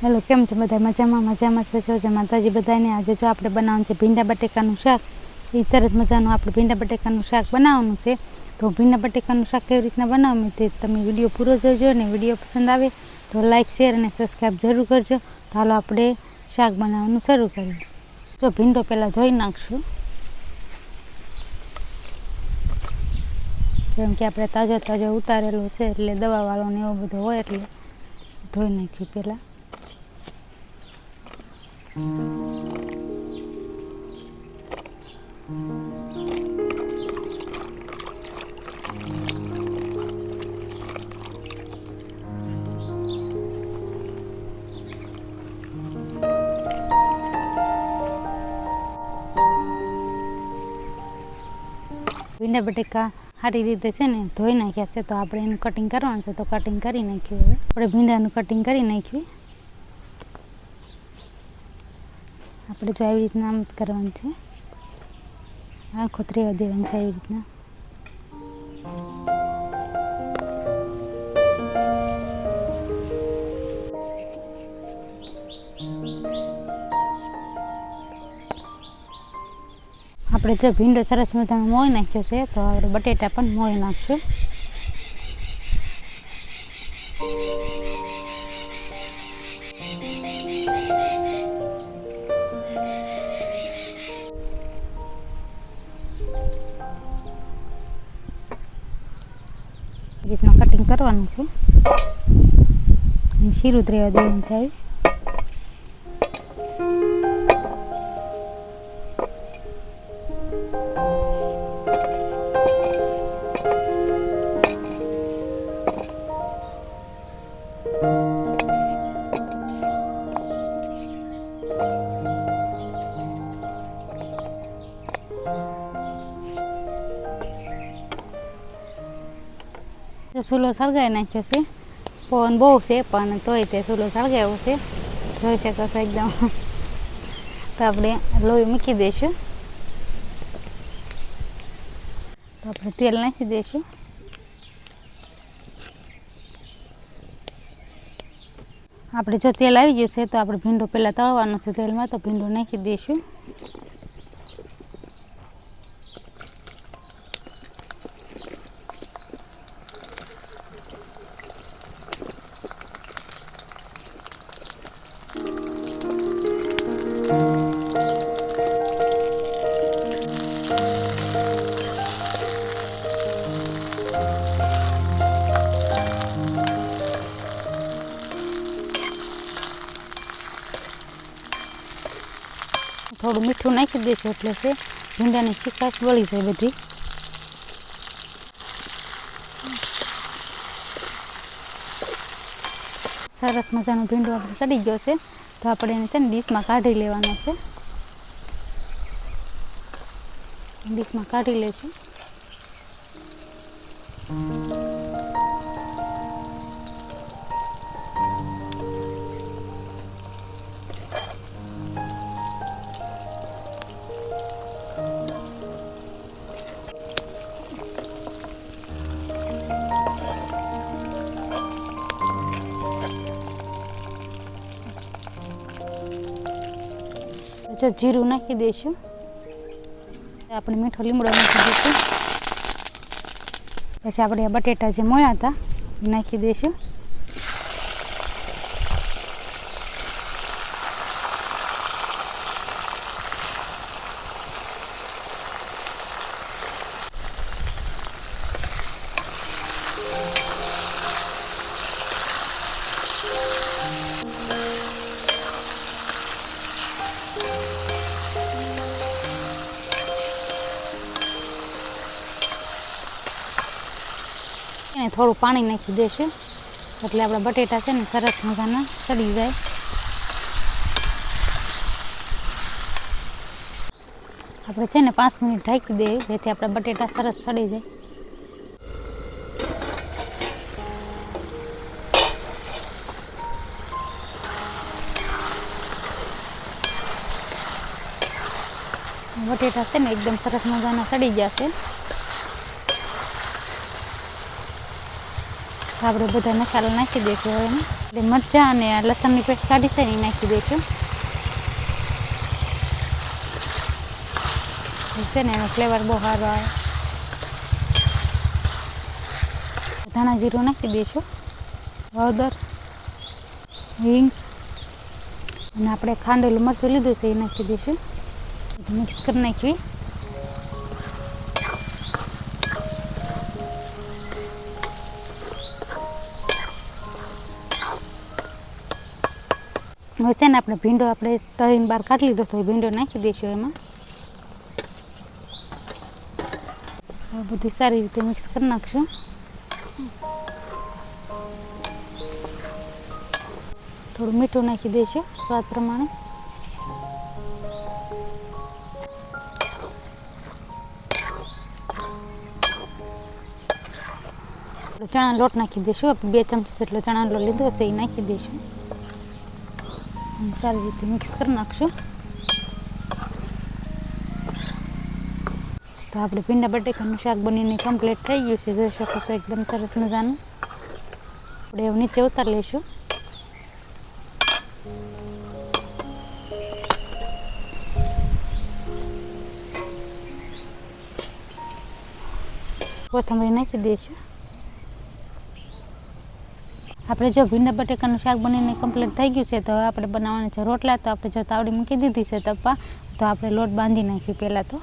Hello केम छे बधा मजामां मजामां छे जो जे माताजी बधाने आज जो आपणे बनाववानुं छे भींडा बटेकानुं शाक। ए सरस मजानुं आपणे भींडा बटेकानुं शाक बनाववानुं छे। तो भींडा बटेकानुं शाक केवी रीतना बनाववानुं ते तमे विडियो पूरो जोजो ने विडियो पसंद आवे तो लाइक शेर अने सब्सक्राइब जरूर करजो। तो हालो आपणे शाक बनाववानुं शरू करीए। जो भींडो पहेला धोई नाखशुं केम के आपणे ताजो ताजो उतारेलो छे एटले दवावाळो ने एवुं बधुं होय एटले धोई नाखीए पहेला। भींडा बटेका सारी रीते छे ने धोई नाख्या छे तो आपणे एनुं कटिंग करवानुं छे। तो कटिंग करी नाख्युं। हवे आपणे भींडानुं कटिंग करी नाख्युं। આપણે જો આવી રીતના આમ કરવાનું છે, આખો ત્રેવા દેવાનું છે આવી રીતના। આપણે જો ભીંડો સરસ મજાનો મોળી નાખ્યો છે તો આપણે બટેટા પણ મોળી નાખશું। રીતના કટિંગ કરવાનું છે અને શીરું રહેવા દેવાનું છે। चूलो सळगावी नाख्यो छे। पवन बहु छे पण तोय ते चूलो सळगाव्यो छे, जोई शको छो एकदम। तो आपणे लोही मूकी दईशुं। तो आपणे तेल नाखी दईशुं। आपणे जो तेल आवी गयुं छे तो आपणे भींडो पहेला तळवानो छे तेलमां। तो भींडो नाखी दईशुं। थोड़ू मीठू नाखी दईशुं एटले से भींडानी चीकाश बळी जाय बधी। सरस मजानो भींडो आपणे चढ़ी गयो छे। तो आपणे एने छे ने डिशमां काढी लेवानो छे। डिशमां काढी लेशुं। जो जीरु नाखी दईशुं। आपणे मीठो લીમડો नाखी दईशुं। पछी आपणे आ बटेटा जे मोळ्या हता ए नाखी दईशुं। थोड़ू पानी नाखी दईशुं एटले आपणा बटेटा छे ने सरस मजाना सड़ी जाय। आपणे छे ने 5 मिनिट ढांकी देवी जेथी आपणा बटेटा सरस सड़ी जाय। बटेटा छे ने एकदम सरस मजाना सड़ी गया छे। આપણે બધા મસાલા નાખી દઈશું હવે એટલે મરચાં અને લસણની પેસ્ટ કાઢી છે એ નાખી દઈશું છે ને એનો ફ્લેવર બહુ સારો આવે ધાણા જીરું નાખી દઈશું હળદર હિંગ અને આપણે ખાંડેલું મરચું લીધું છે એ નાખી દઈશું મિક્સ કરી નાખવી હવે છે ને આપણે ભીંડો આપણે તળીને બહાર કાઢી લીધો તો એ ભીંડો નાખી દઈશું એમાં બધું સારી રીતે મિક્સ કરી નાખશું થોડું મીઠું નાખી દઈશું સ્વાદ પ્રમાણે ચણા લોટ નાખી દઈશું 2 ચમચી જેટલો ચણા લોટ લીધો છે એ નાખી દઈશું સારી રીતે મિક્સ કરી નાખશું તો આપણે ભીંડા બટેકાનું શાક બનીને કમ્પ્લીટ થઈ ગયું છે જોઈ શકો છો એકદમ સરસ મજાનું આપણે એવું નીચે ઉતારી લઈશું કોથમરી નાખી દઈશું આપણે જો ભીંડા બટેકાનું શાક બનીને કમ્પ્લીટ થઈ ગયું છે તો હવે આપણે બનાવવાના છે રોટલા તો આપણે જો તાવડી મૂકી દીધી છે તપવા તો આપણે લોટ બાંધી નાખીએ પહેલાં તો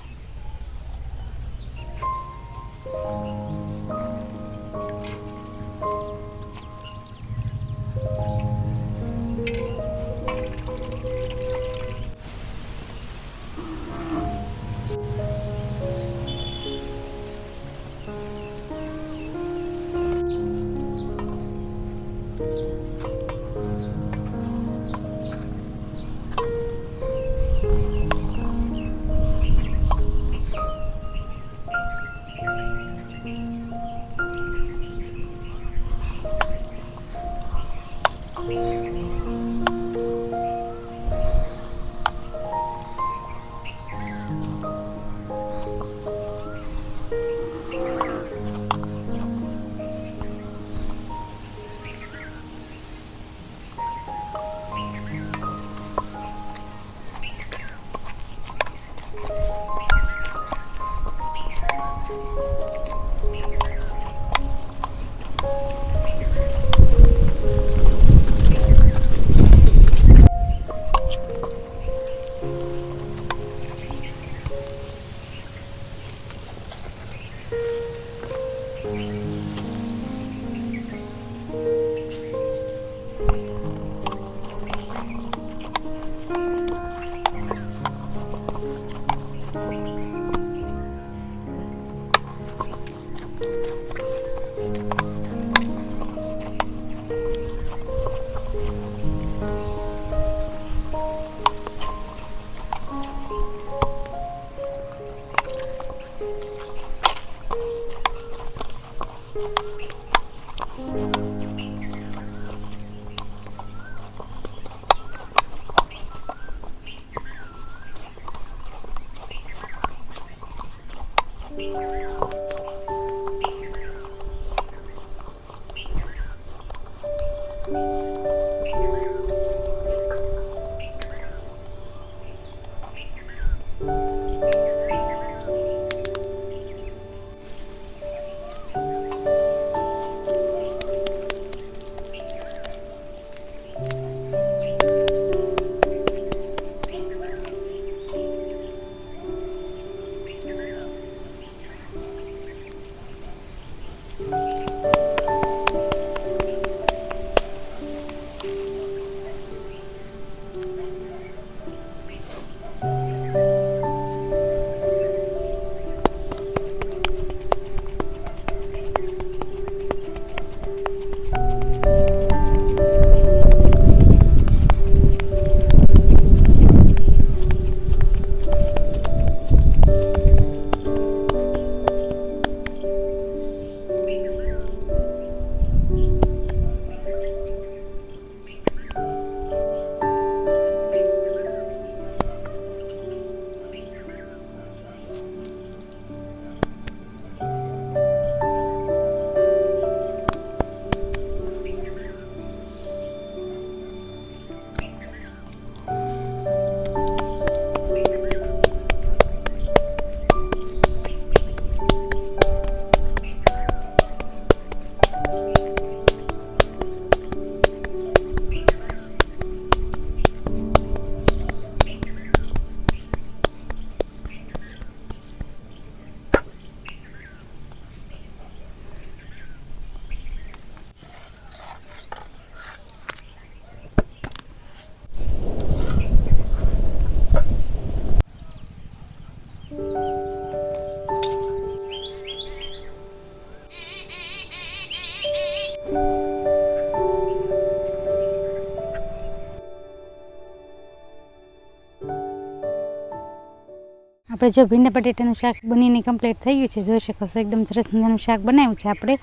આપણે જો ભીંડા બટેટાનું શાક બનીને કમ્પ્લીટ થઈ ગયું છે, જોઈ શકો છો એકદમ સરસ મજાનું શાક બનાવ્યું છે આપણે.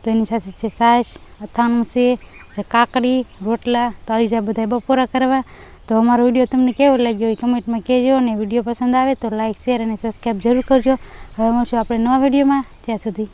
તો એની સાથે છે છાશ, અથાણું છે, કાકડી, રોટલા. તો આવી જાય બધા બપોરા કરવા. તો અમારો વિડીયો તમને કેવો લાગ્યો એ કમેન્ટમાં કહેજો, અને વિડીયો પસંદ આવે તો લાઇક, શેર અને સબસ્ક્રાઈબ જરૂર કરજો. હવે મળશું આપણે નવા વિડીયોમાં. ત્યાં સુધી